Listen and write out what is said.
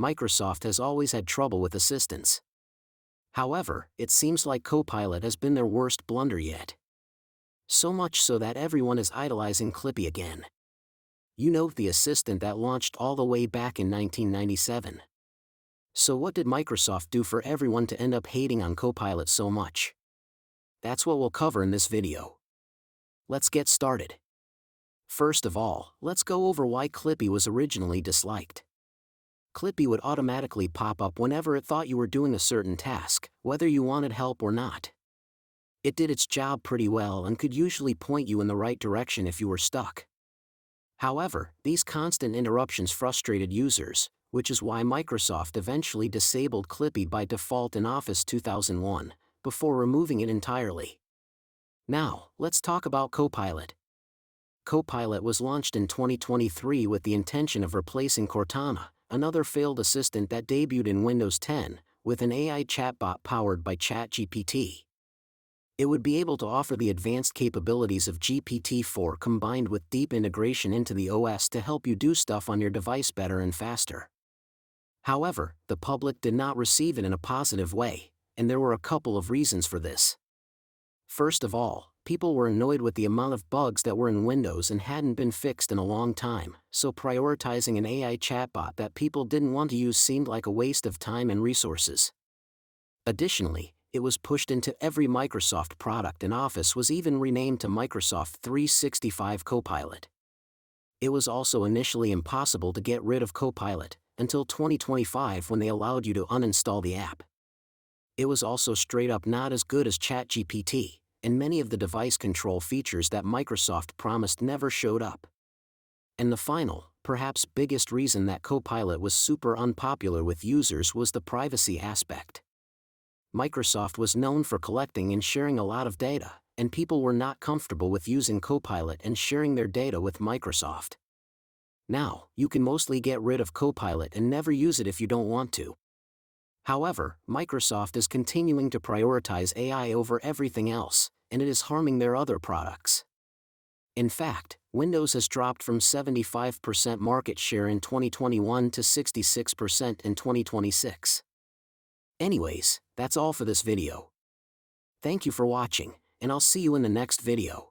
Microsoft has always had trouble with assistants. However, it seems like Copilot has been their worst blunder yet. So much so that everyone is idolizing Clippy again. You know, the assistant that launched all the way back in 1997. So what did Microsoft do for everyone to end up hating on Copilot so much? That's what we'll cover in this video. Let's get started. First of all, let's go over why Clippy was originally disliked. Clippy would automatically pop up whenever it thought you were doing a certain task, whether you wanted help or not. It did its job pretty well and could usually point you in the right direction if you were stuck. However, these constant interruptions frustrated users, which is why Microsoft eventually disabled Clippy by default in Office 2001, before removing it entirely. Now, let's talk about Copilot. Copilot was launched in 2023 with the intention of replacing Cortana, another failed assistant that debuted in Windows 10, with an AI chatbot powered by ChatGPT. It would be able to offer the advanced capabilities of GPT-4 combined with deep integration into the OS to help you do stuff on your device better and faster. However, the public did not receive it in a positive way, and there were a couple of reasons for this. First of all, people were annoyed with the amount of bugs that were in Windows and hadn't been fixed in a long time, so prioritizing an AI chatbot that people didn't want to use seemed like a waste of time and resources. Additionally, it was pushed into every Microsoft product, and Office was even renamed to Microsoft 365 Copilot. It was also initially impossible to get rid of Copilot, until 2025 when they allowed you to uninstall the app. It was also straight up not as good as ChatGPT, and many of the device control features that Microsoft promised never showed up. And the final, perhaps biggest reason that Copilot was super unpopular with users was the privacy aspect. Microsoft was known for collecting and sharing a lot of data, and people were not comfortable with using Copilot and sharing their data with Microsoft. Now, you can mostly get rid of Copilot and never use it if you don't want to. However, Microsoft is continuing to prioritize AI over everything else, and it is harming their other products. In fact, Windows has dropped from 75% market share in 2021 to 66% in 2026. Anyways, that's all for this video. Thank you for watching, and I'll see you in the next video.